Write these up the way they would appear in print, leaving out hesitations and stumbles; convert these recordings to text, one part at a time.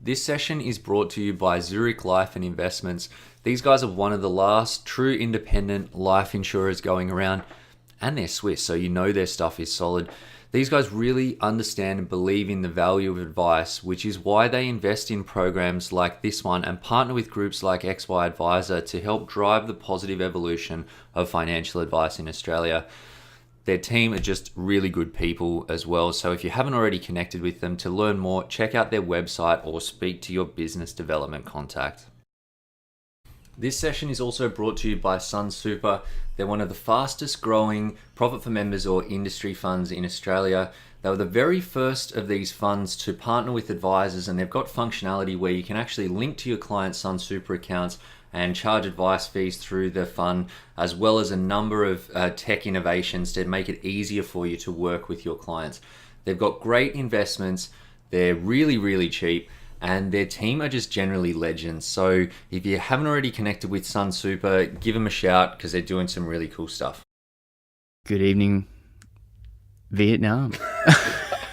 This session is brought to you by Zurich Life and Investments. These guys are one of the last true independent life insurers going around, and they're Swiss, so you know their stuff is solid. These guys really understand and believe in the value of advice, which is why they invest in programs like this one and partner with groups like XY Advisor to help drive the positive evolution of financial advice in Australia. Their team are just really good people as well. So if you haven't already connected with them, to learn more, check out their website or speak to your business development contact. This session is also brought to you by Sun Super. They're one of the fastest growing profit for members or industry funds in Australia. They were the very first of these funds to partner with advisors, and they've got functionality where you can actually link to your client's Sun Super accounts and charge advice fees through the fund, as well as a number of tech innovations to make it easier for you to work with your clients. They've got great investments. They're really, really cheap. And their team are just generally legends. So if you haven't already connected with Sun Super, give them a shout because they're doing some really cool stuff. Good evening, Vietnam.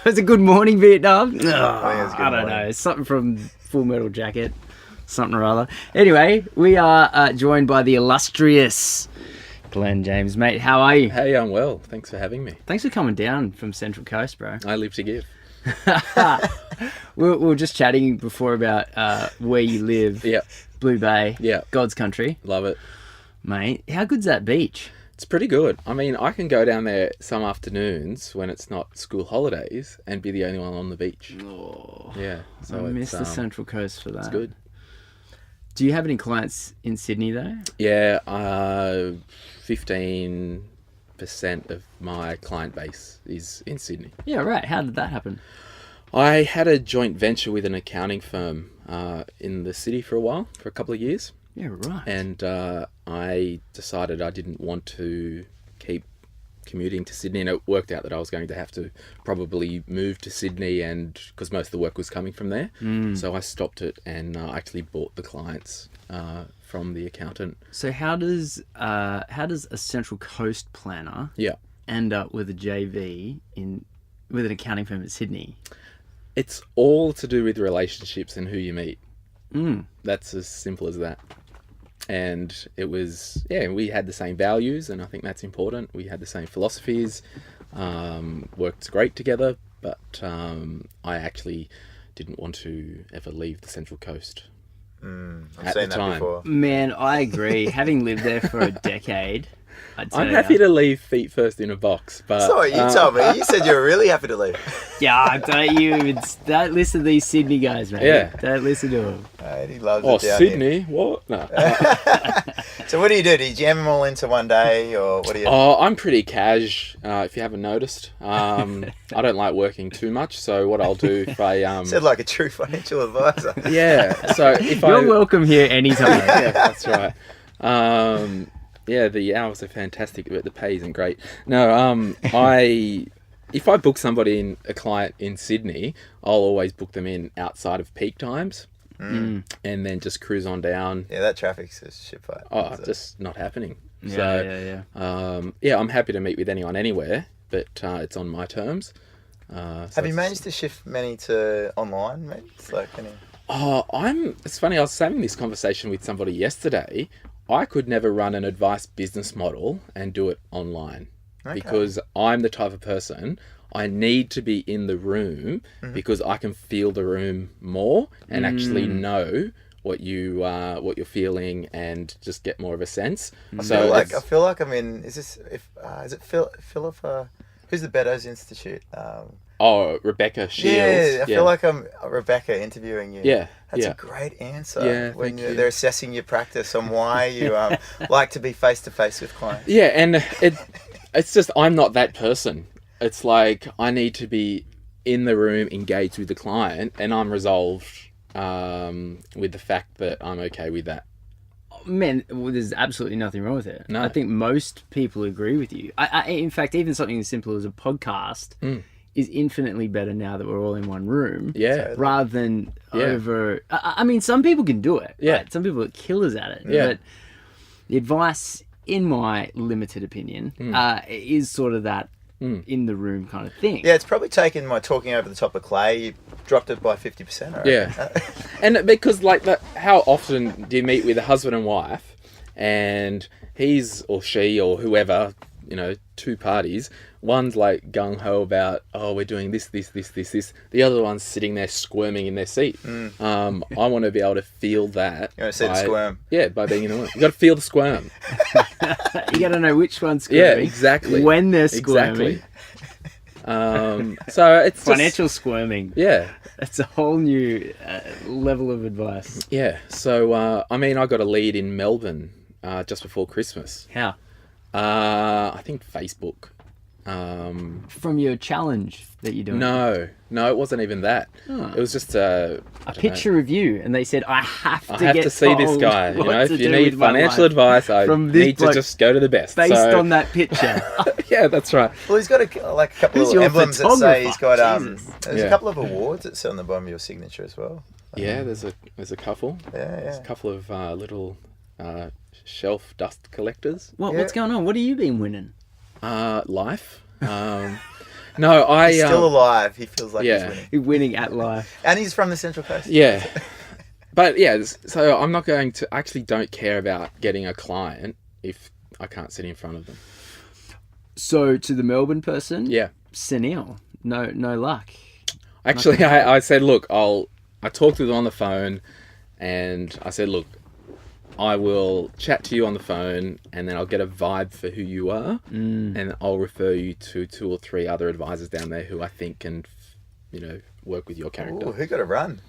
Was it good morning, Vietnam? I don't know. It's something from Full Metal Jacket, something or other. Anyway, we are joined by the illustrious Glen James. Mate, how are you? Hey, I'm well. Thanks for having me. Thanks for coming down from Central Coast, bro. I live to give. we were just chatting before about where you live. Yeah. Blue Bay. Yeah. God's country. Love it. Mate, how good's that beach? It's pretty good. I mean, I can go down there some afternoons when it's not school holidays and be the only one on the beach. Oh, Yeah. So I miss the Central Coast for that. It's good. Do you have any clients in Sydney though? Yeah. 15% of my client base is in Sydney. Yeah, right. How did that happen? I had a joint venture with an accounting firm in the city for a couple of years. Yeah, right. And I decided I didn't want to keep commuting to Sydney, and it worked out that I was going to have to probably move to Sydney, and because most of the work was coming from there. So I stopped it and actually bought the clients from the accountant. So how does a Central Coast planner end up with a JV with an accounting firm in Sydney? It's all to do with relationships and who you meet. That's as simple as that. And it was, we had the same values, and I think that's important. We had the same philosophies, worked great together, but I actually didn't want to ever leave the Central Coast. I've seen that before. Man, I agree. Having lived there for a decade, I'm happy to leave feet first in a box, but... That's not what you told me. You said you were really happy to leave. Yeah, don't listen to these Sydney guys, mate. Yeah. Don't listen to them. He loves it down Sydney? What? No. So what do? Do you jam them all into one day, or what do you... Oh, I'm pretty cash, if you haven't noticed. I don't like working too much, so what I'll do if I... Said like a true financial advisor. Yeah, so if You're welcome here anytime. Yeah, that's right. Yeah, the hours are fantastic, but the pay isn't great. No, if I book a client in Sydney, I'll always book them in outside of peak times, and then just cruise on down. Yeah, that traffic's a shit fight. Oh, just not happening. Yeah. I'm happy to meet with anyone anywhere, but it's on my terms. Have you managed to shift many to online, mate? It's like any... It's funny, I was having this conversation with somebody yesterday. I could never run an advice business model and do it online because I'm the type of person, I need to be in the room because I can feel the room more and actually know what you're feeling and just get more of a sense. I feel like I'm in. Is it Philip? Who's the Beddoes Institute? Rebecca Shields. Yeah, I feel like I'm Rebecca interviewing you. Yeah. That's a great answer. Yeah, when they're assessing your practice on why you like to be face to face with clients. Yeah, and it's just I'm not that person. It's like I need to be in the room, engaged with the client, and I'm resolved with the fact that I'm okay with that. Man, there's absolutely nothing wrong with it. No. I think most people agree with you. In fact, even something as simple as a podcast is infinitely better now that we're all in one room. Yeah. Rather than over... I mean, some people can do it. Yeah. Right? Some people are killers at it. Yeah. But the advice, in my limited opinion, is sort of that in the room kind of thing. Yeah, it's probably taken my talking over the top of clay. You dropped it by 50%. Yeah. And because how often do you meet with a husband and wife, and he's or she or whoever, two parties. One's like gung ho about, we're doing this. The other one's sitting there squirming in their seat. I want to be able to feel that. You want to see the squirm? Yeah, by being in the room. You got to feel the squirm. You got to know which one's squirming. Yeah, exactly. When they're squirming. Exactly. So it's financial squirming. Yeah. It's a whole new level of advice. Yeah. So, I got a lead in Melbourne just before Christmas. How? I think Facebook. From your challenge that you're doing? No, it wasn't even that. Oh. It was just a picture review, and they said, I have to see this guy. If you need financial advice, I need to just go to the best. Based on that picture. Yeah, that's right. Well, he's got a couple of emblems that say he's got. There's a couple of awards that sit on the bottom of your signature as well. Yeah, there's a couple. Yeah. There's a couple of little shelf dust collectors. What's going on? What have you been winning? Life. No, he's still alive. He feels like he's winning. He's winning at life. And he's from the Central Coast. Yeah. But yeah, so I'm not going to... I actually don't care about getting a client if I can't sit in front of them. So to the Melbourne person? Yeah. Senile. No luck. Actually, I said, look, I talked to them on the phone and I said, look, I will chat to you on the phone and then I'll get a vibe for who you are and I'll refer you to 2 or 3 other advisors down there who I think can, work with your character. Ooh, who got a run?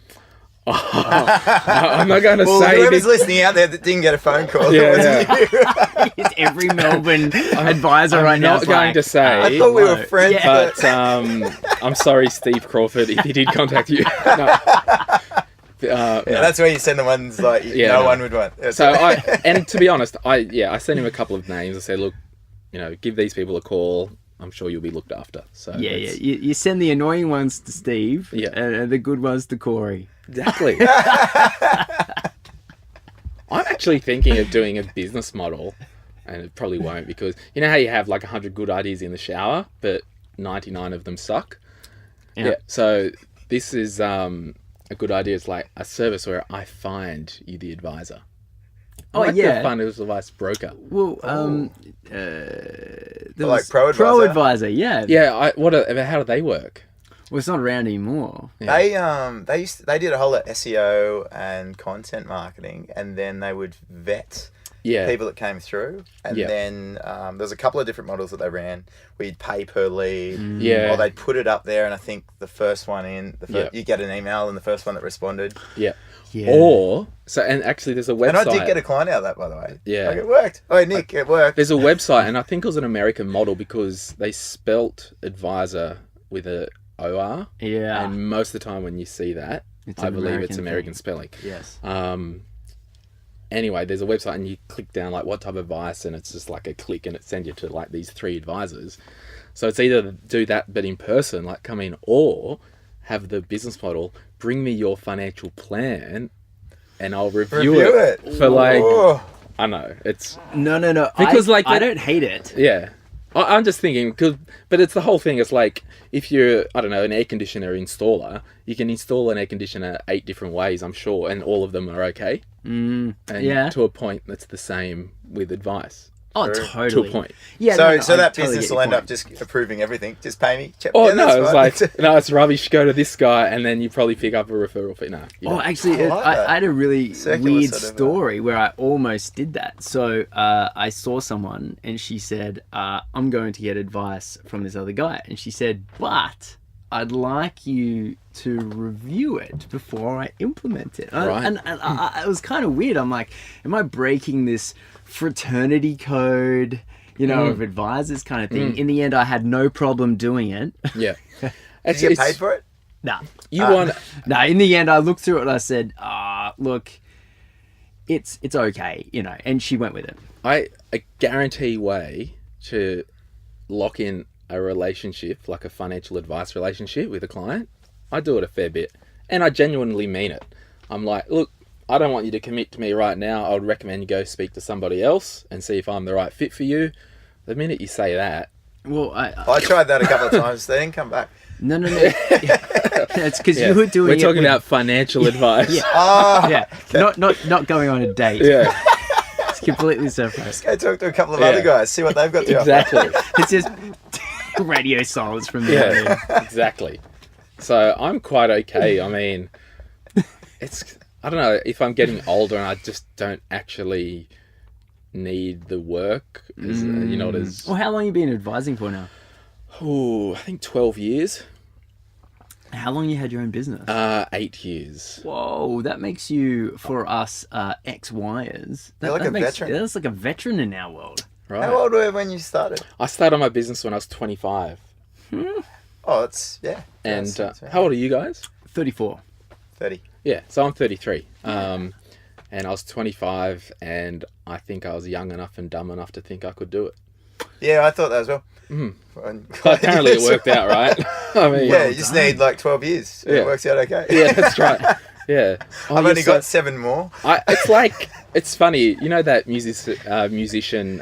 I'm not going to say whoever's listening out there that didn't get a phone call. It's every Melbourne advisor right now. I'm not going to say. I thought we were friends. Yeah. But I'm sorry, Steve Crawford, if he did contact you. No. That's where you send the ones like one would want. So and to be honest, I sent him a couple of names. I said, look, give these people a call. I'm sure you'll be looked after. So you send the annoying ones to Steve, and the good ones to Corey. Exactly. I'm actually thinking of doing a business model, and it probably won't because you know how you have like 100 good ideas in the shower, but 99 of them suck. Yeah. So this is a good idea. It's like a service where I find you the advisor. The financial advice broker. Well, like Pro Advisor, yeah. Yeah. How do they work? Well, it's not around anymore. Yeah. They did a whole lot of SEO and content marketing, and then they would vet people that came through, and then there's a couple of different models that they ran where you'd pay per lead, or they'd put it up there, and I think the first one you get an email, and the first one that responded. Yeah. Or and actually there's a website. And I did get a client out of that, by the way. Yeah. Like, it worked. Oh, Nick, it worked. There's a website, and I think it was an American model because they spelt advisor with a OR. Yeah. And most of the time when you see that, I believe it's American spelling. Yes. Anyway, there's a website and you click down like what type of advice, and it's just like a click and it sends you to like these 3 advisors. So it's either do that but in person, like come in, or have the business model, bring me your financial plan and I'll review it for like, I know it's... No. Because I don't hate it. Yeah. I'm just thinking, but it's the whole thing. It's like if you're, I don't know, an air conditioner installer, you can install an air conditioner 8 different ways, I'm sure, and all of them are okay. And to a point, that's the same with advice. Oh, totally. To a point. Yeah. So that business will end up just approving everything. Just pay me. It's rubbish. Go to this guy, and then you probably pick up a referral fee. Actually, I had a really weird story where I almost did that. So I saw someone, and she said, "I'm going to get advice from this other guy," and she said, "But I'd like you to review it before I implement it." Right. And it was kind of weird. I'm like, am I breaking this fraternity code, of advisors kind of thing? In the end, I had no problem doing it. Yeah. Did you get paid for it? Nah. No, in the end, I looked through it and I said, look, it's okay, and she went with it. A guarantee way to lock in a relationship, like a financial advice relationship with a client, I do it a fair bit. And I genuinely mean it. I'm like, look, I don't want you to commit to me right now. I would recommend you go speak to somebody else and see if I'm the right fit for you. The minute you say that... Well, I tried that a couple of times. They didn't come back. No. It's because you were doing. We're talking about financial advice. Yeah, not going on a date. Yeah. It's completely separate. Just go talk to a couple of other guys, see what they've got to Exactly. It's just radio silence from there. Yeah, exactly. So I'm quite okay. I mean, I don't know, if I'm getting older and I just don't actually need the work, Well, how long have you been advising for now? I think 12 years. How long you had your own business? 8 years. Whoa, that makes you, for us ex-wires, You're like a veteran. That's like a veteran in our world. Right. How old were you when you started? I started my business when I was 25. Oh, it's, yeah. And how old are you guys? 34. 30. Yeah, so I'm 33. And I was 25, and I think I was young enough and dumb enough to think I could do it. Yeah, I thought that as well. But apparently it worked out, right? I mean, yeah, you just need like 12 years. Yeah. It works out okay. Yeah, that's right. Yeah. I've only got 7 more. It's funny, you know that musician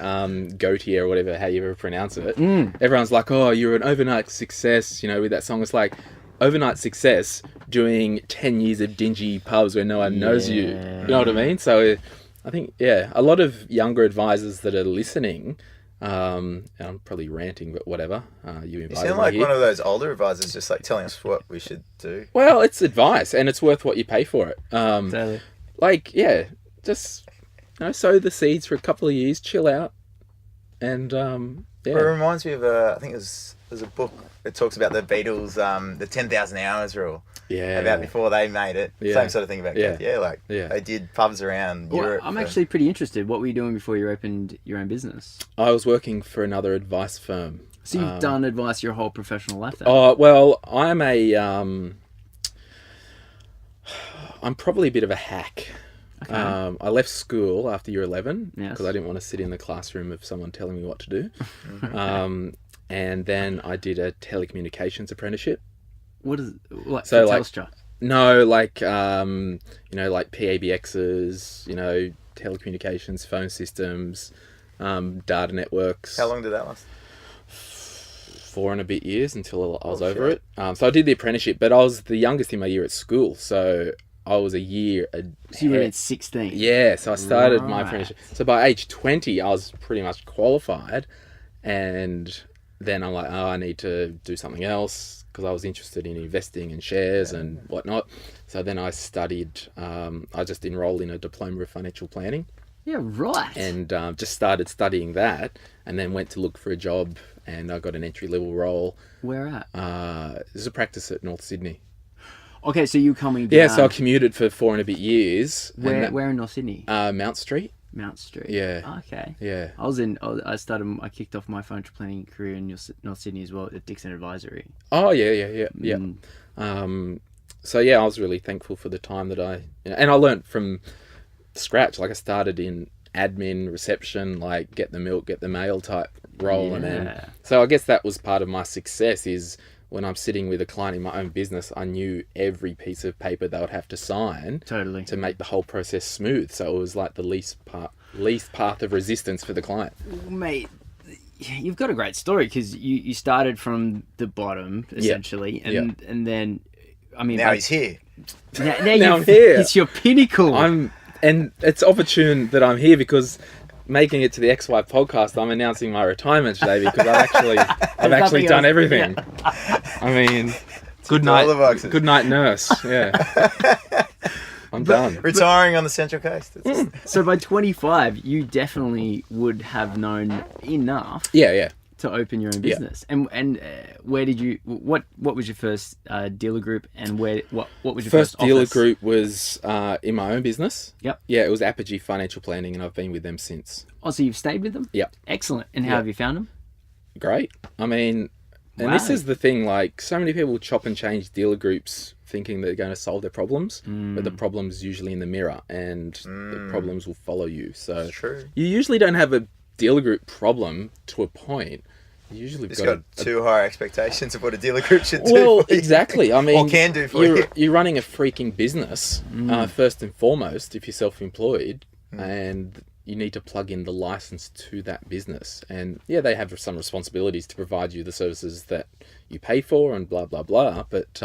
Gautier or whatever, how you ever pronounce it. Everyone's like, oh, you're an overnight success, with that song. It's like overnight success doing 10 years of dingy pubs where no one knows you. You know what I mean? So I think, a lot of younger advisors that are listening, and I'm probably ranting, but whatever. You sound like one of those older advisors just like telling us what we should do. Well, it's advice, and it's worth what you pay for it. Totally. Just sow the seeds for a couple of years, chill out, and It reminds me of there's a book that talks about the Beatles, the 10,000 hours rule. Yeah. About before they made it. Yeah. Same sort of thing about they did pubs around Europe. I'm actually pretty interested. What were you doing before you opened your own business? I was working for another advice firm. So you've done advice your whole professional life then? Oh, well, I'm probably a bit of a hack. Okay. I left school after year 11 Yes. because I didn't want to sit in the classroom of someone telling me what to do. And then I did a telecommunications apprenticeship. What is like So, Telstra? No, like like PABXs, telecommunications, phone systems, data networks. How long did that last? 4 and a bit years until I was over it. So I did the apprenticeship, but I was the youngest in my year at school, so I was a year ahead. So you were at 16? Yeah, so I started my Right. apprenticeship. So by age 20, I was pretty much qualified, and then I'm like, I need to do something else because I was interested in investing in shares and whatnot. So then I studied, I just enrolled in a diploma of financial planning. Yeah, right. And just started studying that, and then went to look for a job, and I got an entry-level role. Where at? There's a practice at North Sydney. Okay, so you coming down. Yeah, so I commuted for 4 and a bit years. Where in North Sydney? Mount Street. Mount Street. Yeah. Okay. Yeah. I kicked off my financial planning career in North Sydney as well at Dixon Advisory. Oh, yeah. So yeah, I was really thankful for the time that and I learned from scratch. Like I started in admin, reception, like get the milk, get the mail type role. And then, so I guess that was part of my success is when I'm sitting with a client in my own business, I knew every piece of paper they would have to sign to make the whole process smooth. So it was like the least path of resistance for the client. Mate, you've got a great story because you started from the bottom essentially, and then now he's here. Now I'm here. It's your pinnacle. And it's opportune that I'm here because making it to the XY podcast, I'm announcing my retirement today because I've actually done everything. I mean, good night, nurse. Yeah, I'm done. Retiring on the Central Coast. So by 25, you definitely would have known enough. Yeah. To open your own business, and where did you? What was your first dealer group, and what was your first dealer office? group was in my own business. Yep. Yeah, it was Apogee Financial Planning, and I've been with them since. Oh, so you've stayed with them? Yep. Excellent. And how have you found them? Great. I mean, and this is the thing. Like, so many people chop and change dealer groups, thinking they're going to solve their problems, but the problem's usually in the mirror, and the problems will follow you. So true. You usually don't have a dealer group problem to a point. You usually got too high expectations of what a dealer group should do. Well, exactly. I mean, or can do for you. You're running a freaking business first and foremost if you're self-employed, and you need to plug in the license to that business. And yeah, they have some responsibilities to provide you the services that you pay for and blah, blah, blah. But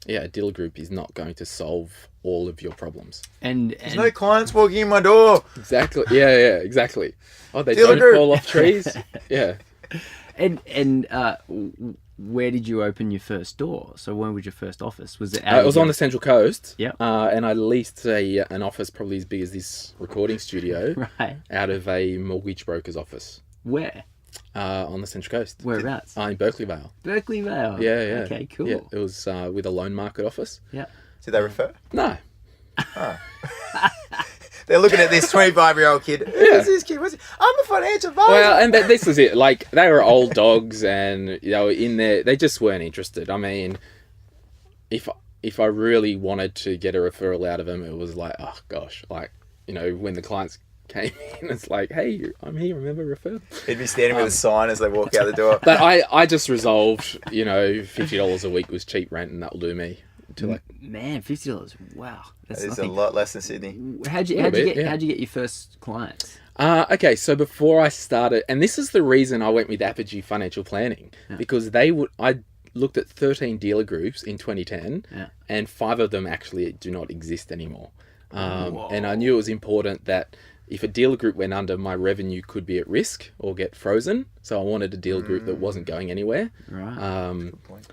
yeah, a dealer group is not going to solve all of your problems. And there's no clients walking in my door. Exactly. Yeah, exactly. Oh, they Dealer don't group. fall off trees. Yeah. And where did you open your first door? So when was your first office? Was it It was on the Central Coast. Yep. And I leased an office probably as big as this recording studio right. out of a mortgage broker's office. Where? On the Central Coast. Whereabouts? In Berkeley Vale. Berkeley Vale. Yeah. Okay, cool. Yeah, it was with a loan market office. Yeah. Did they refer? No. Oh. They're looking at this 25-year-old kid. Who's this kid? I'm a financial advisor. Well, and this was it. Like, they were old dogs, and in there, they just weren't interested. I mean, if I really wanted to get a referral out of them, it was like, oh gosh, like, when the clients came in, it's like, hey, I'm here, remember, refer. He'd be standing with a sign as they walk out the door. But I just resolved, $50 a week was cheap rent, and that'll do me. Man, $50. Wow, that's a lot less than Sydney. How'd you get your first clients? Okay, so before I started, and this is the reason I went with Apogee Financial Planning, because I looked at 13 dealer groups in 2010, and 5 of them actually do not exist anymore. And I knew it was important that if a dealer group went under, my revenue could be at risk or get frozen. So I wanted a dealer group that wasn't going anywhere. Right. Good point.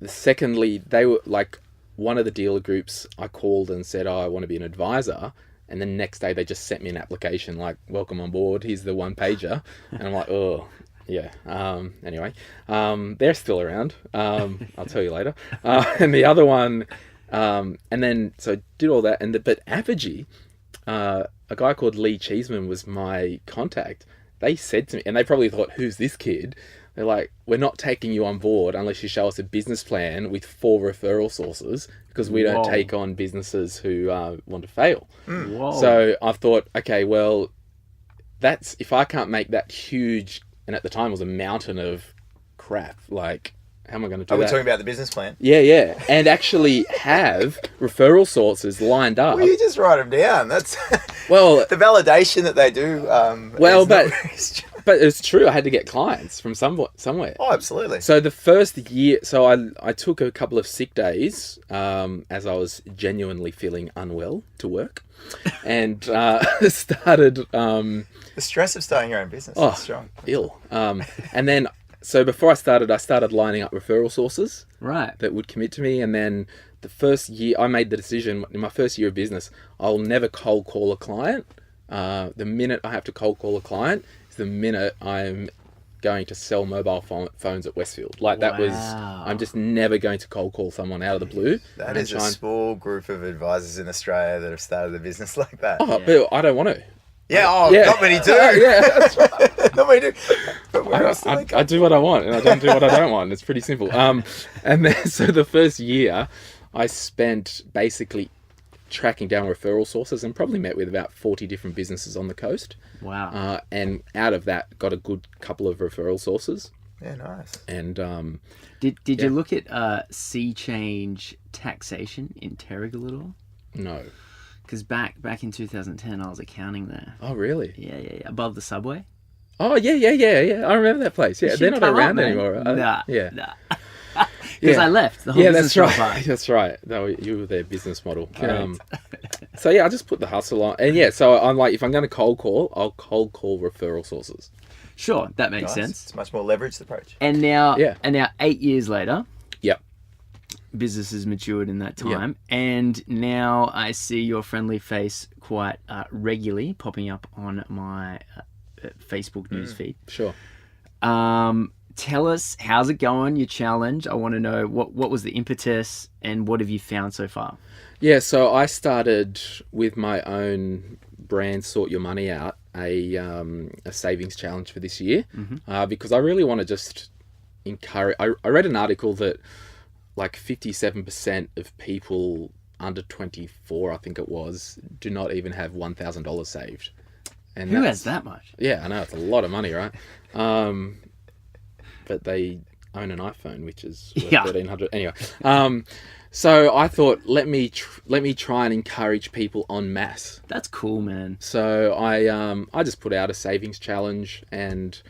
Secondly, they were like, one of the dealer groups, I called and said, I want to be an advisor. And the next day they just sent me an application like, welcome on board. Here's the 1-pager. And I'm like, oh, yeah. Anyway, they're still around. I'll tell you later. And the other one, and then, so I did all that. But Apogee, a guy called Lee Cheeseman was my contact. They said to me, and they probably thought, who's this kid? They're like, we're not taking you on board unless you show us a business plan with 4 referral sources, because we don't take on businesses who want to fail. So I thought, okay, well, if I can't make that huge, and at the time it was a mountain of crap, like, how am I going to do that? Are we talking about the business plan? Yeah. And actually have referral sources lined up. Well, you just write them down. That's well, the validation that they do. But it's true. I had to get clients from somewhere. Oh, absolutely. So the first year, I took a couple of sick days as I was genuinely feeling unwell to work, and started. The stress of starting your own business is strong. Ill. And then. So before I started lining up referral sources that would commit to me. And then the first year, I made the decision, in my first year of business, I'll never cold call a client. The minute I have to cold call a client is the minute I'm going to sell mobile phones at Westfield. Like that was, I'm just never going to cold call someone out of the blue. That is a small group of advisors in Australia that have started a business like that. But I don't want to. Not many do. That's right. Not many do. But I do what I want, and I don't do what I don't want. It's pretty simple. And then, so the first year, I spent basically tracking down referral sources, and probably met with about 40 different businesses on the coast. Wow. And out of that, got a good couple of referral sources. Yeah, nice. And did you look at sea change taxation in Terrigal at all? No. Because back in 2010, I was accounting there. Oh, really? Yeah. Above the subway. Oh, yeah. I remember that place. Yeah, they're not around anymore. Nah. Because I left. The whole that's right. That's right. No, you were their business model. So I just put the hustle on, and so I'm like, if I'm going to cold call, I'll cold call referral sources. Sure, that makes sense. It's a much more leveraged approach. And now, 8 years later. Yep. Business has matured in that time, and now I see your friendly face quite regularly popping up on my Facebook newsfeed. Sure. Tell us, how's it going, your challenge? I want to know what was the impetus and what have you found so far? Yeah, so I started with my own brand, Sort Your Money Out, a savings challenge for this year, because I really want to just encourage. I read an article that like 57% of people under 24, I think it was, do not even have $1,000 saved. And who has that much? Yeah, I know, it's a lot of money, right? But they own an iPhone, which is Yeah. $1,300 anyway. So I thought, let me try and encourage people en masse. That's cool, man. So I just put out a savings challenge, and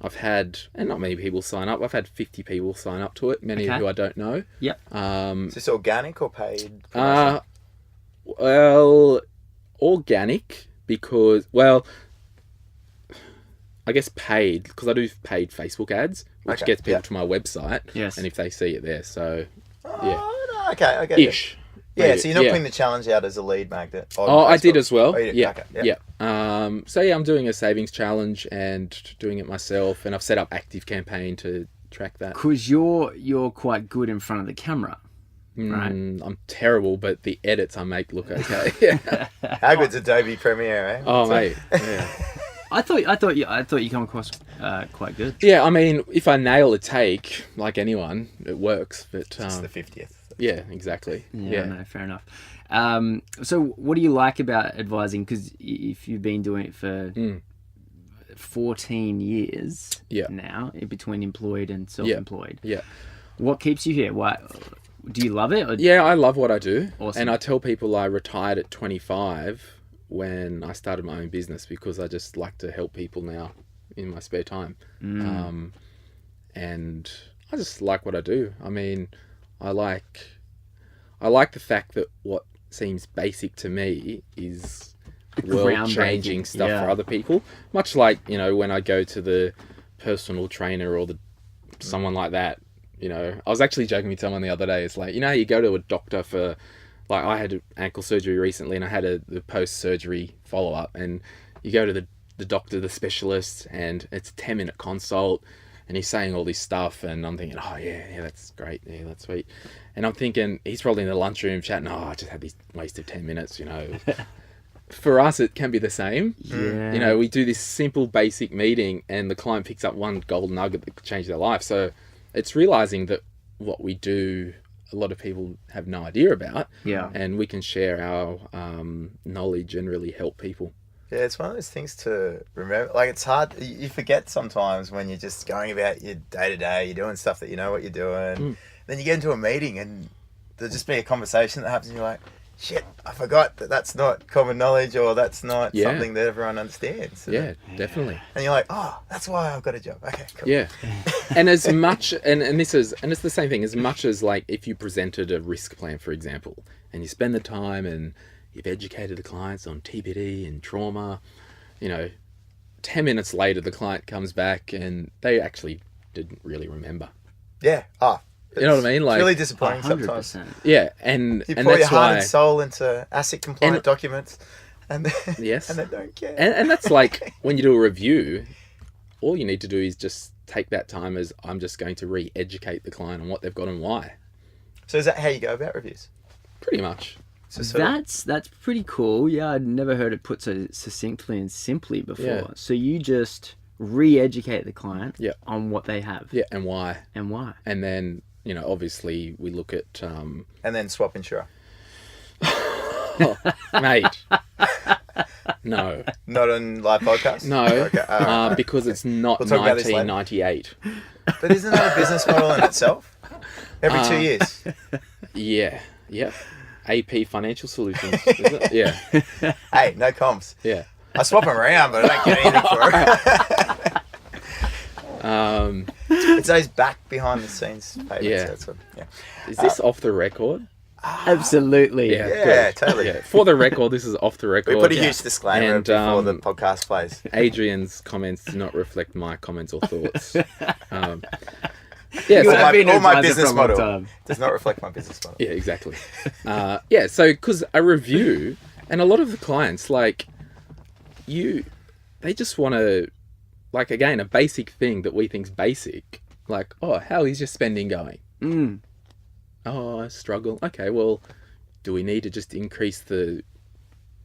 I've had, and not many people sign up. I've had 50 people sign up to it, many of who I don't know. Yep. Is this organic or paid? Well, organic because, well, I guess paid, because I do paid Facebook ads, which gets people to my website. Yes. And if they see it there, so yeah. Oh, okay, okay. Ish. Yeah, Maybe. so you're not putting the challenge out as a lead magnet on Oh, I Facebook? did as well. Oh, you did? Yeah, Okay, yeah. So yeah, I'm doing a savings challenge and doing it myself, and I've set up Active Campaign to track that. Because you're quite good in front of the camera, right? I'm terrible, but the edits I make look okay. How good's Adobe Premiere, eh? Oh, mate. Yeah. I thought you come across quite good. Yeah, I mean, if I nail a take, like anyone, it works. But It's the 50th. yeah, exactly. Yeah, no, fair enough. So what do you like about advising? Because if you've been doing it for 14 years now, in between employed and self-employed, Yeah. what keeps you here? Why do you love it? Or... Yeah, I love what I do. Awesome. And I tell people I retired at 25 when I started my own business, because I just like to help people now in my spare time. And I just like what I do. I mean, I like the fact that what seems basic to me is world-changing stuff for other people. Much like, you know, when I go to the personal trainer or someone like that, you know, I was actually joking with someone the other day. It's like, you know, you go to a doctor for, like, I had ankle surgery recently, and I had the post-surgery follow-up, and you go to the doctor, the specialist, and it's a 10-minute consult, and he's saying all this stuff, and I'm thinking, oh yeah, that's great, yeah, that's sweet. And I'm thinking, he's probably in the lunchroom chatting, oh, I just had this wasted 10 minutes, you know. For us, it can be the same. Yeah. You know, we do this simple, basic meeting, and the client picks up one golden nugget that could change their life. So it's realizing that what we do, a lot of people have no idea about. Yeah. And we can share our knowledge and really help people. Yeah, it's one of those things to remember. Like, it's hard. You forget sometimes when you're just going about your day-to-day, you're doing stuff that you know what you're doing. Then you get into a meeting and there'll just be a conversation that happens and you're like, shit, I forgot that's not common knowledge, or that's not something that everyone understands. Yeah, definitely. And you're like, oh, that's why I've got a job. Okay, cool. Yeah. And as much, and it's the same thing, as much as, like, if you presented a risk plan, for example, and you spend the time and you've educated the clients on TBD and trauma, you know, 10 minutes later, the client comes back and they actually didn't really remember. Yeah. You know what I mean? Like, it's really disappointing 100%. sometimes. Yeah, and You and pour that's your heart why, and soul into ASIC compliant documents, and then, Yes. and they don't care. and that's like when you do a review, all you need to do is just take that time as, I'm just going to re-educate the client on what they've got and why. So is that how you go about reviews? Pretty much. So sort of- That's pretty cool. Yeah, I'd never heard it put so succinctly and simply before. Yeah. So you just re-educate the client Yeah. on what they have Yeah, and why. and why. And then, you know, obviously we look at, and then swap insurer. mate, no, Not on live podcast? no, Okay, because it's not We'll talk about this later. 1998. But isn't that a business model in itself? Every 2 years. Yeah. AP Financial Solutions, is it? Yeah, Hey, no comms. yeah. I swap them around, but I don't get anything for it. It's those back behind the scenes payments. Yeah. That's what, yeah. Is this off the record? Absolutely. Yeah. Yeah, Good. totally. Yeah. For the record, this is off the record. We put a huge disclaimer And, before the podcast plays. Adrian's comments do not reflect my comments or thoughts. You So have been All my advisor business for a long model time. does not reflect my business model. yeah, exactly. So because a review, and a lot of the clients, like, they just want to, like, again, a basic thing that we think's basic, like, oh, how is your spending going? Oh, I struggle. Okay, well, do we need to just increase the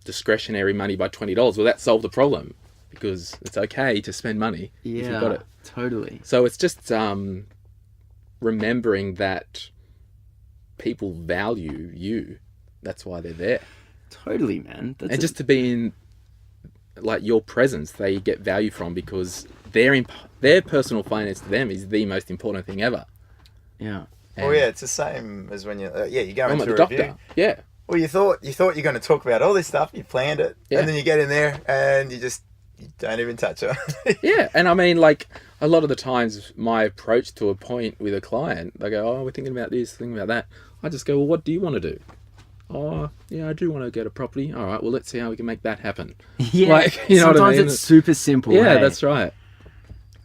discretionary money by $20? Will that solve the problem? Because it's okay to spend money if you've got Yeah, it. totally. So it's just remembering that people value you. That's why they're there. Totally, man. That's And just to be in like your presence they get value from, because their personal finance to them is the most important thing ever. Yeah. Well, yeah, it's the same as when you go into the a doctor. review. Yeah. Well, you thought you're going to talk about all this stuff, you planned it, and then you get in there and you don't even touch it. Yeah, and I mean, like, a lot of the times my approach to a point with a client, they go, oh, we're thinking about this, thinking about that. I just go, well, what do you want to do? Oh, yeah, I do want to get a property. All right, well, let's see how we can make that happen. Yeah, like, you know sometimes what I mean? it's super simple. Yeah, hey? That's right.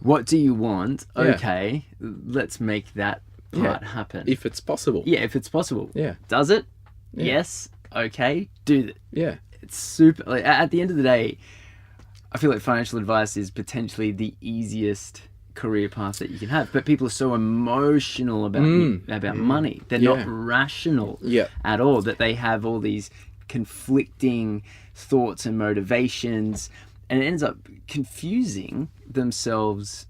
What do you want? Okay, let's make that part happen. If it's possible. Yeah, if it's possible. Yeah. Does it? Yeah. Yes. Okay, do that. Yeah. It's super, like, at the end of the day, I feel like financial advice is potentially the easiest career path that you can have, but people are so emotional about money. They're not rational at all, that they have all these conflicting thoughts and motivations, and it ends up confusing themselves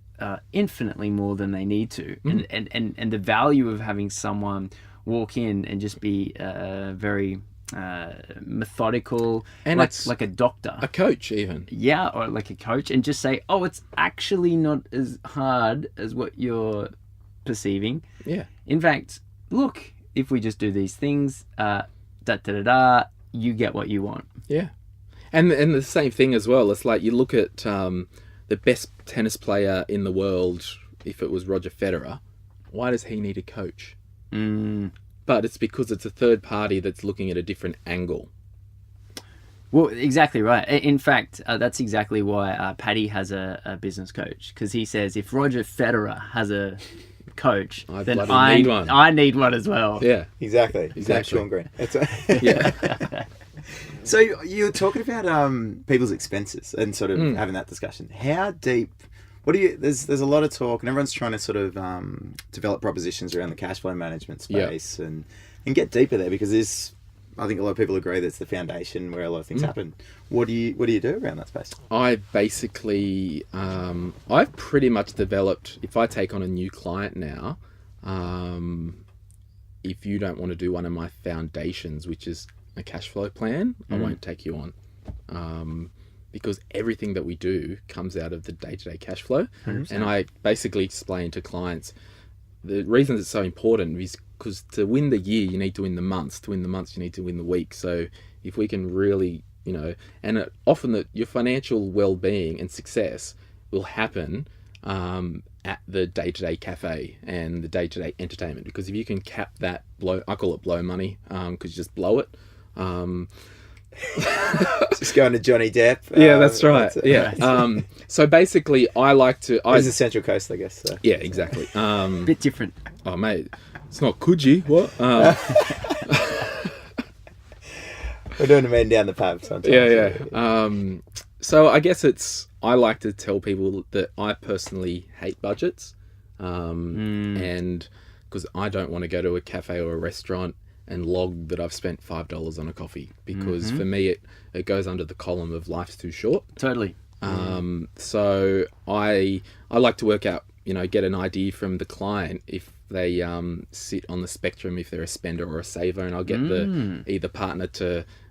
infinitely more than they need to. And the value of having someone walk in and just be very methodical, and like a doctor, a coach even, or like a coach, and just say, oh, it's actually not as hard as what you're perceiving. In fact, look, if we just do these things, you get what you want. And the same thing as well, it's like you look at the best tennis player in the world. If it was Roger Federer, why does he need a coach? But it's because it's a third party that's looking at a different angle. Well, exactly right. In fact, that's exactly why Paddy has a business coach, because he says if Roger Federer has a coach, then I need one as well. Yeah, exactly. Sean Green. That's right. So you're talking about people's expenses and sort of having that discussion. How deep? What do you? There's a lot of talk, and everyone's trying to sort of develop propositions around the cash flow management space and get deeper there, because I think a lot of people agree that's the foundation where a lot of things happen. What do you do around that space? I basically I've pretty much developed. If I take on a new client now, if you don't want to do one of my foundations, which is a cash flow plan, I won't take you on. Because everything that we do comes out of the day-to-day cash flow. 100%. And I basically explain to clients the reason it's so important is because to win the year, you need to win the months. To win the months, you need to win the week. So if we can really, and often that your financial well-being and success will happen at the day-to-day cafe and the day-to-day entertainment. Because if you can cap that I call it blow money, because you just blow it. Just going to Johnny Depp. Yeah, that's right. So basically, I like to. It's the Central Coast, I guess. So. Yeah, exactly. Bit different. Oh, mate, it's not Coogee. What? We're doing a man down the pub sometimes. Yeah. So I guess I like to tell people that I personally hate budgets, and because I don't want to go to a cafe or a restaurant and log that I've spent $5 on a coffee, because for me it goes under the column of life's too short. Totally. So I like to work out, get an idea from the client if they sit on the spectrum, if they're a spender or a saver, and I'll get either partner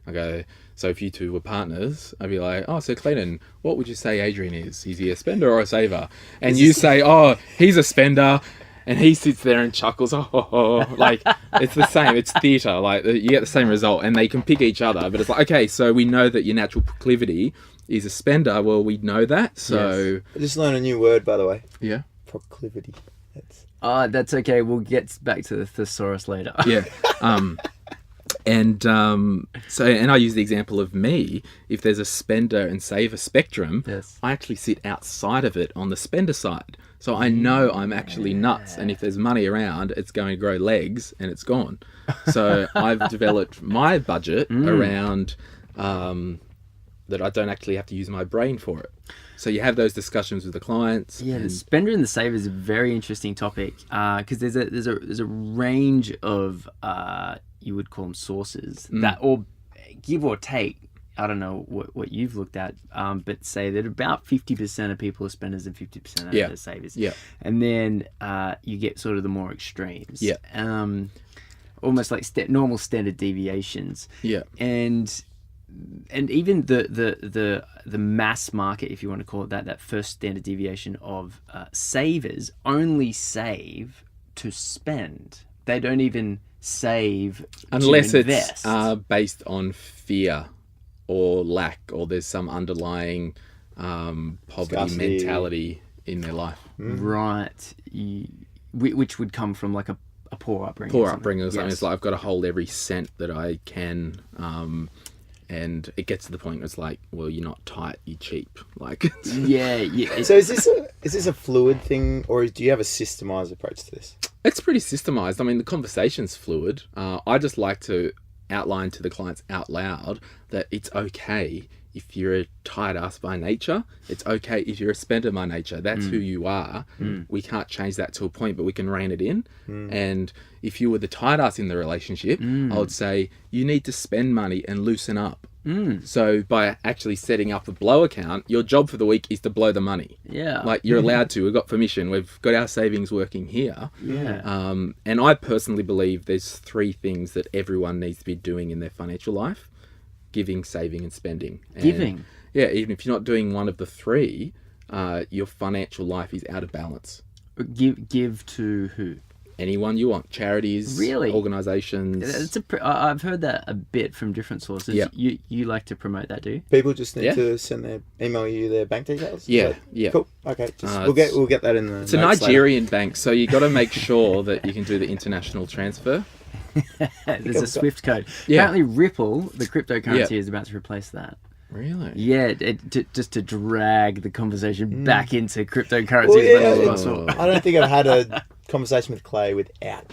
I go, so if you two were partners, I'd be like, oh, so Clayton, what would you say Adrian is? Is he a spender or a saver? And you say, oh, he's a spender. And he sits there and chuckles, like, it's the same, it's theatre, like, you get the same result, and they can pick each other, but it's like, okay, so we know that your natural proclivity is a spender, well, we know that, so... Yes. I just learned a new word, by the way. Yeah? Proclivity. That's okay, we'll get back to the thesaurus later. Yeah. And I use the example of me. If there's a spender and saver spectrum, I actually sit outside of it on the spender side. So I know I'm actually nuts, and if there's money around, it's going to grow legs, and it's gone. So I've developed my budget around that I don't actually have to use my brain for it. So you have those discussions with the clients. Yeah, the spender and the saver is a very interesting topic, because there's a range of you would call them sources that, or give or take, I don't know what you've looked at, but say that about 50% of people are spenders and 50% are savers. Yeah. And then you get sort of the more extremes. Yeah. Almost like normal standard deviations. Yeah. And and even the mass market, if you want to call it that, that first standard deviation of savers only save to spend. They don't even save unless to invest. It's based on fear or lack, or there's some underlying poverty Scarcity. mentality in their life. Right. Which would come from like a poor upbringing. Poor upbringing or something. Yes. It's like I've got to hold every cent that I can, and it gets to the point where it's like, well, you're not tight, you're cheap. Like, Yeah. So is this a fluid thing, or do you have a systemized approach to this? it's pretty systemized. I mean, the conversation's fluid. I just like to outline to the clients out loud that it's okay if you're a tight ass by nature. It's okay if you're a spender by nature. That's who you are. We can't change that to a point, but we can rein it in. And if you were the tight ass in the relationship, I would say you need to spend money and loosen up. So by actually setting up a blow account, your job for the week is to blow the money. Yeah. Like, you're allowed to. We've got permission. We've got our savings working here. Yeah. And I personally believe there's 3 things that everyone needs to be doing in their financial life: giving, saving, and spending. And Giving. yeah, even if you're not doing one of the 3, your financial life is out of balance. Give to who? Anyone you want. Charities, Really? organisations. I've heard that a bit from different sources. Yeah. You like to promote that, do you? People just need Yeah. to email you their bank details. Yeah, yeah. Cool. Okay. We'll get that in the. It's a notes later. Nigerian bank, so you got to make sure that you can do the international transfer. There's a SWIFT code. Yeah. Apparently Ripple, the cryptocurrency, Yeah. is about to replace that. Really? Yeah, just to drag the conversation back into cryptocurrency Well, as much as yeah, possible. I don't think I've had a conversation with Clay without.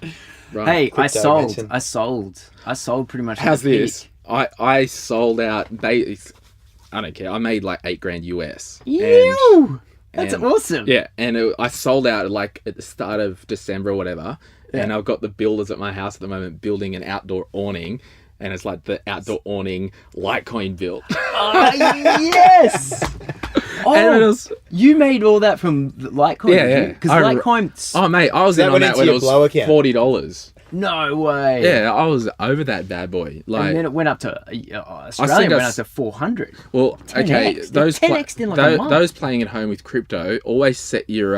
Right. Hey, I Crypto sold. mention. I sold pretty much. at How's the peak. this? I sold out. I don't care. I made like $8,000 US. Ew! That's and- awesome. Yeah, and I sold out like at the start of December or whatever. And I've got the builders at my house at the moment building an outdoor awning. And it's like the outdoor awning Litecoin built. Oh, yes! And it Oh, was- you made all that from Litecoin, Yeah, yeah. Because I- Litecoin... Oh, mate, I was that in on went that into when it your was blow account? $40. No way. Yeah, I was over that bad boy. Like, And then it went up to... Australia went up to 400. well, 10x. okay, They're 10x'd in like a month. those playing at home with crypto always set your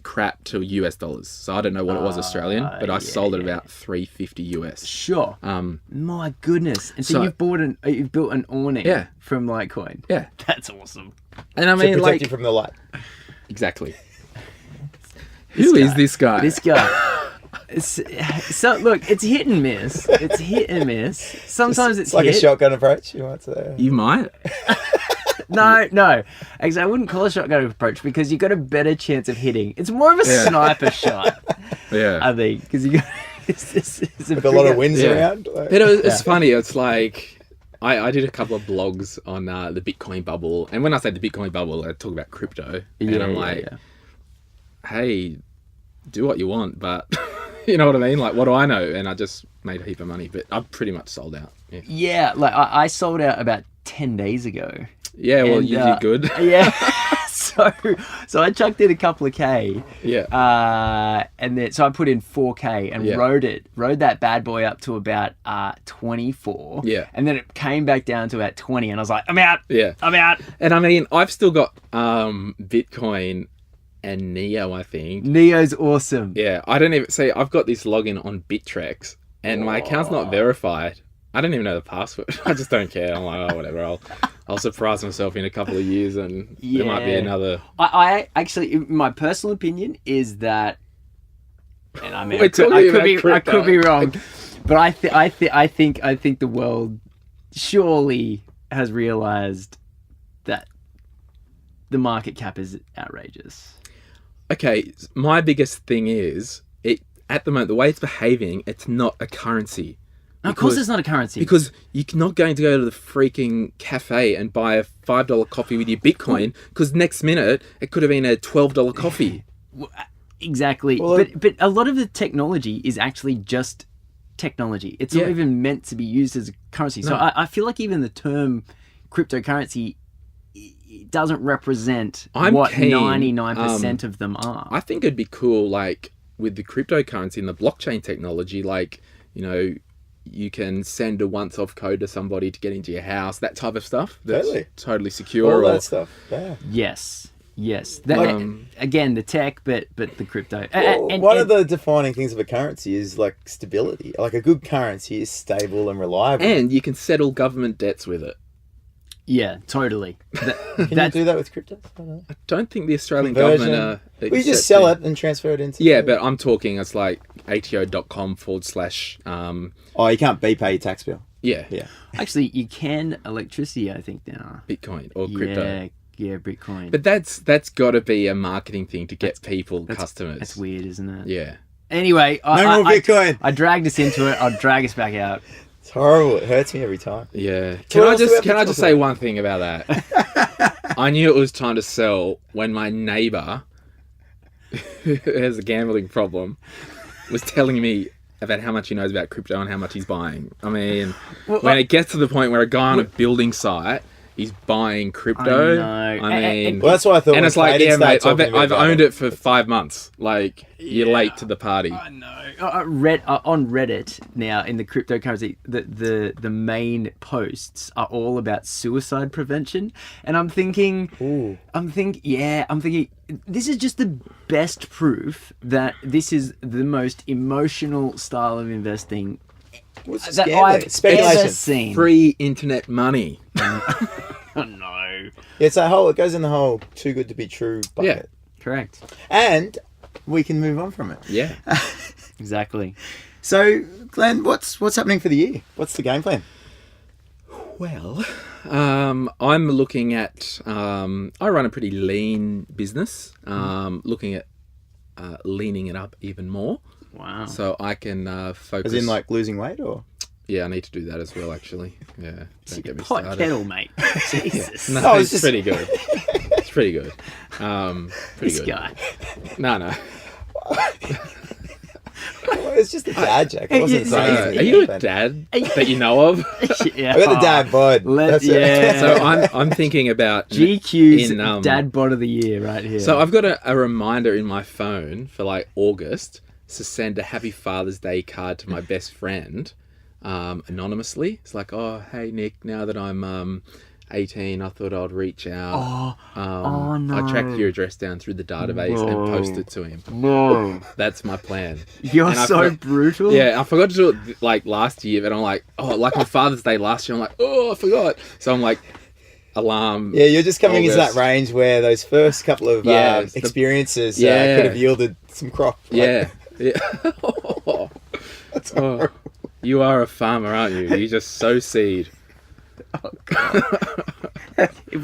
crap to US dollars. So I don't know what it was Australian, but I sold it about $350 US. Sure. My goodness. And so, so- you've built an awning Yeah. from Litecoin. Yeah, That's awesome. and I To mean, protect like, you from the light. exactly. Who is this guy? This guy. So look, it's hit and miss. It's hit and miss. Sometimes it's like hit. a shotgun approach. You want to? You might. No. Actually, I wouldn't call it a shotgun approach because you got a better chance of hitting. It's more of a sniper shot, Yeah. I think, because you got it's With a lot of winds Yeah. around. Like, But it's funny. It's like I did a couple of blogs on the Bitcoin bubble, and when I say the Bitcoin bubble, I talk about crypto, and I'm like, hey, do what you want, but you know what I mean? Like, what do I know? And I just made a heap of money, but I'm pretty much sold out. Yeah. Yeah, like I sold out about 10 days ago. Yeah. Well, And, you did good. Yeah. So I chucked in a couple of K. Yeah. And then so I put in 4K and rode that bad boy up to about 24. Yeah. And then it came back down to about 20 and I was like, I'm out. Yeah. I'm out. And I mean, I've still got Bitcoin and Neo, I think. Neo's awesome. Yeah, I don't even see. I've got this login on Bittrex, and my account's not verified. I don't even know the password. I just don't care. I'm like, oh, whatever. I'll surprise myself in a couple of years, and there might be another. I actually, my personal opinion is that, and I mean, We're talking about I crypto. could be wrong, but I think the world surely has realized that the market cap is outrageous. Okay, my biggest thing is it at the moment the way it's behaving. It's not a currency. No, of course, it's not a currency. Because you're not going to go to the freaking cafe and buy a $5 coffee with your Bitcoin, because next minute it could have been a $12 coffee. Exactly. Well, but a lot of the technology is actually just technology. It's not even meant to be used as a currency. So I feel like even the term cryptocurrency doesn't represent what keen, 99% of them are. I think it'd be cool, like, with the cryptocurrency and the blockchain technology, like, you know, you can send a once-off code to somebody to get into your house, that type of stuff. That's Totally. totally secure. All that stuff. Yeah. Yes. That, again, the tech, but the crypto. One of the defining things of a currency is like stability. Like a good currency is stable and reliable. And you can settle government debts with it. Yeah, totally. Can you do that with crypto? I don't think the Australian Conversion. government are... We just sell it and transfer it into... Yeah, but I'm talking, it's like ato.com/... Oh, you can't pay your tax bill. Yeah. Actually, you can electricity, I think, now. Bitcoin or crypto. Yeah, Bitcoin. But that's got to be a marketing thing to get customers. That's weird, isn't it? Yeah. Anyway, no more Bitcoin. I dragged us into it. I'll drag us back out. It's horrible. It hurts me every time. Yeah. Can I just say one thing about that? I knew it was time to sell when my neighbour, who has a gambling problem, was telling me about how much he knows about crypto and how much he's buying. I mean, when it gets to the point where a guy on a building site is buying crypto. I know. I mean, well, that's what I thought. And it's like, yeah, mate, I've owned it for 5 months. Like, you're late to the party. I know. On Reddit now, in the cryptocurrency, the main posts are all about suicide prevention, and I'm thinking, this is just the best proof that this is the most emotional style of investing that I've ever seen. Free internet money. Oh no. Yeah, it's it goes in the whole too good to be true bucket. Yeah, correct. And we can move on from it. Yeah. Exactly. So, Glenn, what's happening for the year? What's the game plan? Well, I'm looking at... I run a pretty lean business. Looking at leaning it up even more. Wow. So I can focus... As in, like, losing weight, or...? Yeah, I need to do that as well, actually. Yeah. Don't get me Hot started. kettle, mate. Jesus. No, it's pretty good. It's pretty good. Pretty this good. guy. No. Well, it's just a dad joke. I wasn't saying Are you a dad that you know of? Yeah. I got the dad bod. That's it. So I'm thinking about GQ's dad bod of the year right here. So I've got a reminder in my phone for like August to send a Happy Father's Day card to my best friend, anonymously. It's like, oh, hey Nick, now that I'm 18, I thought I'd reach out. Oh no! I tracked your address down through the database and posted it to him. No, that's my plan. You're so brutal. Yeah, I forgot to do it like last year, but I'm like, like on Father's Day last year, I'm like, oh, I forgot. So I'm like, alarm. Yeah, you're just coming into that range where those first couple of experiences could have yielded some crop. Yeah. That's horrible. You are a farmer, aren't you? You just sow seed. Oh, God. If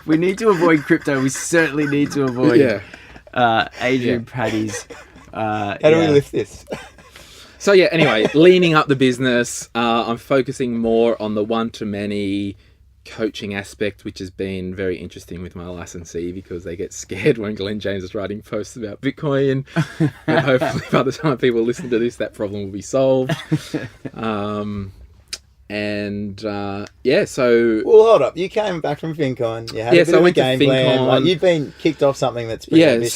we need to avoid crypto, we certainly need to avoid Adrian Paddy's. How do we lift this? So yeah, anyway, leaning up the business. I'm focusing more on the one-to-many coaching aspect, which has been very interesting with my licensee because they get scared when Glen James is writing posts about Bitcoin. And hopefully by the time people listen to this, that problem will be solved. So... Well, hold up. You came back from FinCon. You had a bit of a game plan. Like, you've been kicked off something that's pretty ambitious.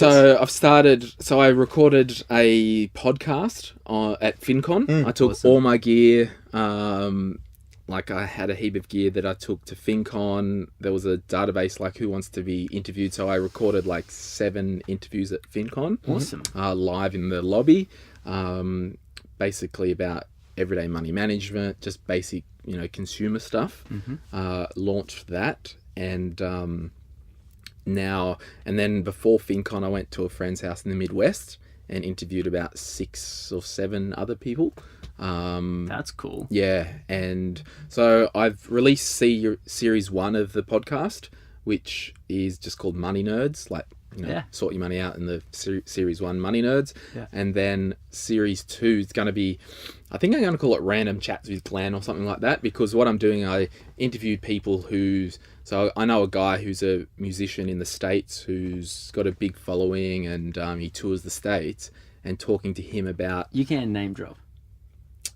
So I recorded a podcast at FinCon. I took all my gear. I had a heap of gear that I took to FinCon. There was a database like who wants to be interviewed. So I recorded like 7 interviews at FinCon. Awesome. Live in the lobby. Basically about everyday money management, just basic, consumer stuff. Launched that. And then before FinCon, I went to a friend's house in the Midwest and interviewed about 6 or 7 other people. That's cool. Yeah, and so I've released series 1 of the podcast, which is just called Money Nerds, sort your money out in the series 1 Money Nerds. Yeah. And then series 2 is going to be, I think I'm going to call it Random Chats with Glenn or something like that, because what I'm doing, I interviewed people so I know a guy who's a musician in the States who's got a big following and he tours the States, and talking to him about... You can name drop.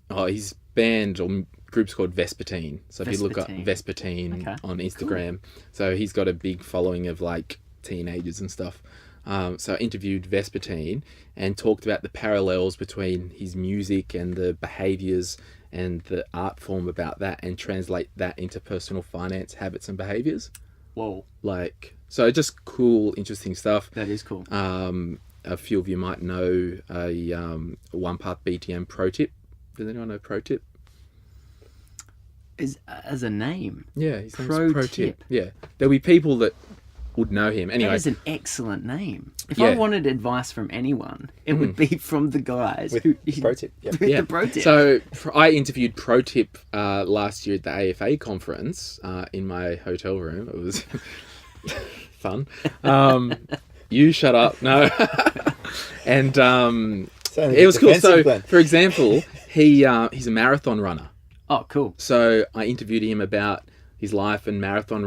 Oh, his band or group's called Vespertine. So if you look up Vespertine on Instagram, so he's got a big following of like teenagers and stuff. So I interviewed Vespertine and talked about the parallels between his music and the behaviours and the art form about that and translate that into personal finance habits and behaviors. Whoa. So just cool, interesting stuff. That is cool. A few of you might know a One Path BTM pro tip. Does anyone know pro tip? Is as a name. Yeah, his name's Pro pro tip. tip. Yeah, there'll be people that would know him. Anyway, That is an excellent name. If I wanted advice from anyone, it would be from the guys With who pro tip. Yeah. with the pro tip. So I interviewed Pro Tip last year at the AFA conference in my hotel room. It was fun. You shut up. No. And it was cool. So, for example, he's a marathon runner. Oh, cool. So I interviewed him about his life and marathon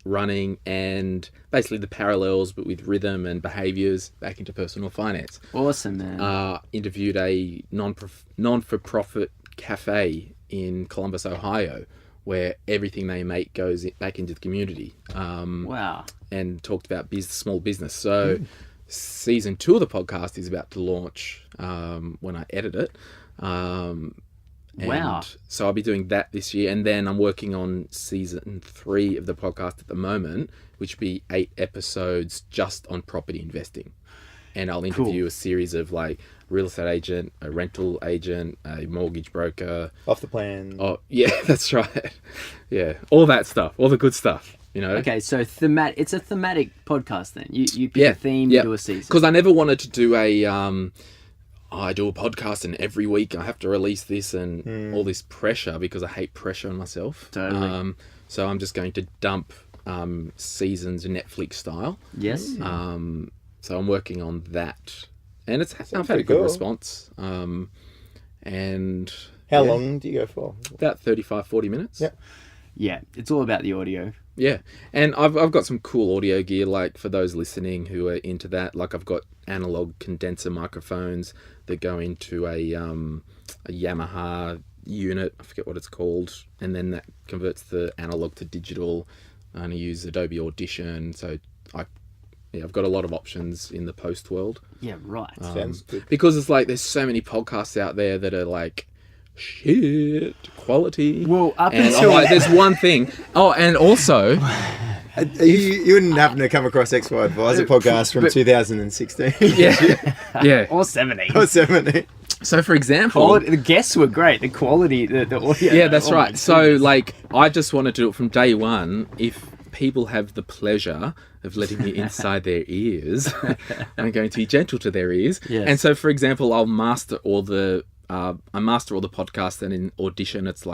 running and basically the parallels, but with rhythm and behaviors back into personal finance. Awesome, man. Interviewed a non-for-profit cafe in Columbus, Ohio, where everything they make goes back into the community. Wow. And talked about small business. So season 2 of the podcast is about to launch when I edit it. Wow. So I'll be doing that this year. And then I'm working on season 3 of the podcast at the moment, which will be 8 episodes just on property investing. And I'll interview a series of real estate agent, a rental agent, a mortgage broker. Off the plan. Oh, yeah, that's right. Yeah, all that stuff, all the good stuff. Okay, so it's a thematic podcast then. You pick a theme, you do a season. Because I never wanted to do I do a podcast and every week I have to release this and all this pressure, because I hate pressure on myself. Totally. So I'm just going to dump seasons Netflix style. Yes. So I'm working on that, and I've had a good response. And how long do you go for? About 35-40 minutes. Yeah. Yeah, it's all about the audio. Yeah, and I've got some cool audio gear, for those listening who are into that. I've got analog condenser microphones that go into a Yamaha unit, I forget what it's called, and then that converts the analog to digital. I only use Adobe Audition, so I've got a lot of options in the post world. Yeah, right. Sounds good. Because it's there's so many podcasts out there that are shit quality. Well, up and until there's one thing. Oh, and also, you wouldn't happen to come across XY Advisor podcast from 2016. yeah, or 70. Or 70. So, for example, the guests were great. The quality, the audio. Yeah, that's right. So, I just wanted to do it from day one. If people have the pleasure of letting me inside their ears, I'm going to be gentle to their ears. Yes. And so, for example, I'll master all the podcasts, and in Audition, it's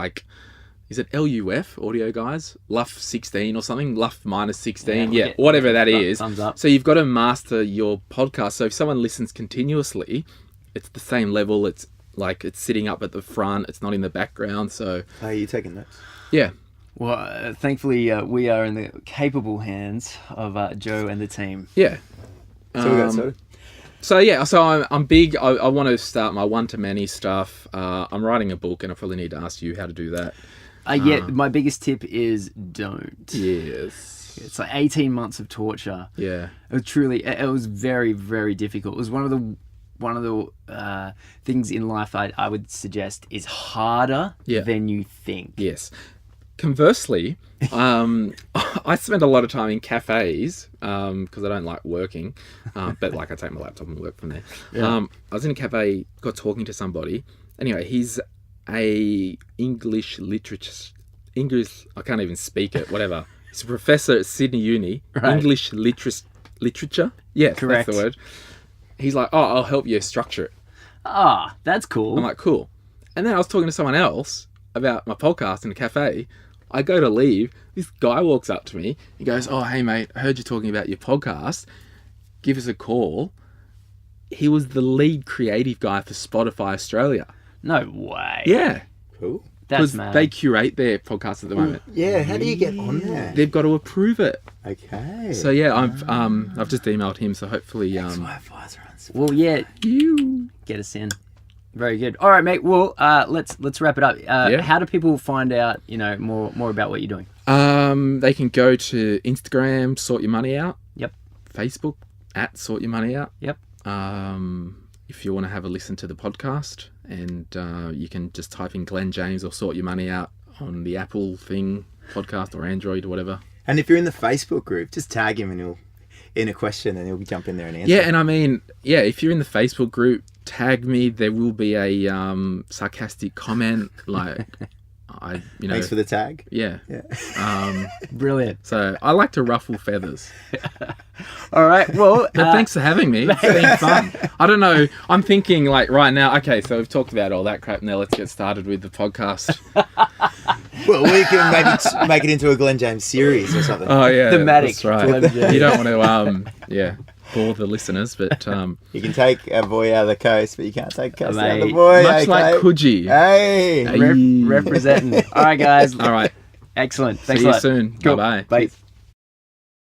is it LUF, audio guys? LUF 16 or something? LUF minus 16? Yeah, whatever that is. Thumbs up. So you've got to master your podcast. So if someone listens continuously, it's the same level. It's it's sitting up at the front. It's not in the background. So Are you taking notes? Yeah. Well, thankfully, we are in the capable hands of Joe and the team. Yeah. So we got started. So I'm big. I want to start my one-to-many stuff. I'm writing a book, and I probably need to ask you how to do that. My biggest tip is don't. Yes. It's 18 months of torture. Yeah. It was very, very difficult. It was one of the things in life I would suggest is harder than you think. Yes. Conversely, I spend a lot of time in cafes because I don't like working, but I take my laptop and work from there. Yeah. I was in a cafe, got talking to somebody. Anyway, he's a English, I can't even speak it, whatever. He's a professor at Sydney Uni, right. English literature. Yeah, correct. That's the word. He's like, oh, I'll help you structure it. Ah, that's cool. I'm like, cool. And then I was talking to someone else about my podcast in a cafe. I go to leave. This guy walks up to me. He goes, oh, hey, mate, I heard you talking about your podcast. Give us a call. He was the lead creative guy for Spotify Australia. No way. Yeah. Cool. That's mad. They curate their podcast at the moment. Yeah, how do you get on there? They've got to approve it. Okay. So, yeah, I've just emailed him, so hopefully... Well, yeah, you get us in. Very good. All right, mate. Well, let's wrap it up. How do people find out, more about what you're doing? They can go to Instagram, Sort Your Money Out. Yep. Facebook, @Sort Your Money Out. Yep. if you want to have a listen to the podcast, and you can just type in Glen James or Sort Your Money Out on the Apple thing, podcast, or Android or whatever. And if you're in the Facebook group, just tag him and he'll in a question and he'll jump in there and answer. Yeah, and I mean, yeah, if you're in the Facebook group, tag me. There will be a sarcastic comment like, Thanks for the tag. Yeah. Brilliant. So I like to ruffle feathers. All right. Well, but thanks for having me. It's been fun. I don't know. I'm thinking like right now. Okay, so we've talked about all that crap. Now let's get started with the podcast. Well, we can maybe make it into a Glen James series or something. Oh yeah, thematic. That's right. You don't want to, bore the listeners, but you can take a boy out of the coast, but you can't take coast out of the boy. Much like Coogee. Hey, representing. All right, guys. All right. Excellent. See Thanks you a lot. soon. Cool. Bye-bye. Bye.